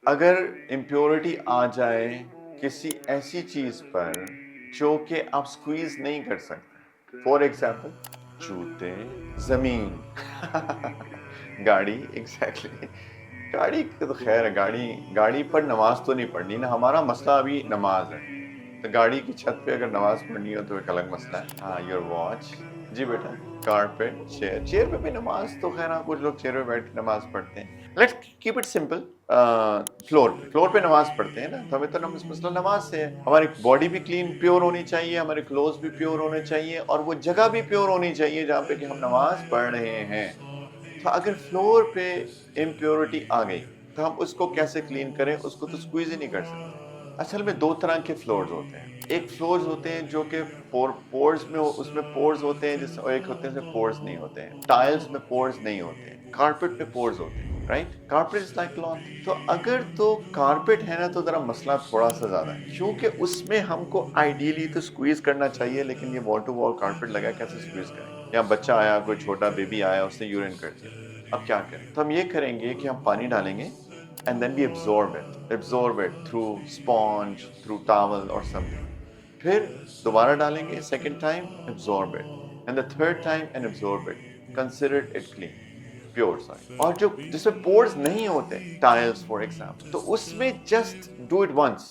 اگر امپیورٹی آ جائے کسی ایسی چیز پر جو کہ آپ سکویز نہیں کر سکتے، فور ایگزامپل جوتے، زمین گاڑی، ایگزیکٹلی گاڑی کی تو خیر ہے، گاڑی پر نماز تو نہیں پڑھنی نا، ہمارا مسئلہ ابھی نماز ہے، تو گاڑی کی چھت پہ اگر نماز پڑھنی ہو تو ایک الگ مسئلہ ہے. ہاں، یور واچ. جی بیٹا، کارپیٹ، چیئر پہ بھی نماز تو خیر ہاں کچھ لوگ چیئر پہ بیٹھ کے نماز پڑھتے ہیں. Let's keep it simple. Floor پہ نماز پڑھتے ہیں نا، تو ہمیں تو مسئلہ نماز سے ہے. ہماری باڈی بھی کلین پیور ہونی چاہیے، ہمارے کلوز بھی پیور ہونے چاہیے، اور وہ جگہ بھی پیور ہونی چاہیے جہاں پہ کہ ہم نماز پڑھ رہے ہیں. تو اگر فلور پہ امپیورٹی آ گئی تو ہم اس کو کیسے کلین کریں؟ اس کو تو سکویز ہی نہیں کر سکتے. اصل میں دو طرح کے فلورز ہوتے ہیں. ایک فلورز ہوتے ہیں جو کہ پورز میں اس میں پورز ہوتے ہیں، جس ایک ہوتے ہیں جس میں پورز نہیں ہوتے ہیں. ٹائلز میں پورز نہیں ہوتے ہیں، کارپیٹ میں پورز ہوتے ہیں. Right, carpet is like cloth. تو اگر تو کارپیٹ ہے نا تو ذرا مسئلہ تھوڑا سا زیادہ ہے، کیونکہ اس میں ہم کو آئیڈیلی تو سکویز کرنا چاہیے، لیکن یہ وال ٹو وال کارپیٹ لگا کیسے سکویز کریں؟ یا بچہ آیا، کوئی چھوٹا بیبی آیا، اس نے یورین کر دیا، اب کیا کریں؟ تو ہم یہ کریں گے کہ ہم پانی ڈالیں گے and then we absorb it through sponge, through towel or something. پھر دوبارہ ڈالیں گے second time, absorb it, and the third time and absorb it. Consider it clean, pure, sorry. اور جو جس میں pores نہیں ہوتے, tiles for example, تو اس میں just do it once.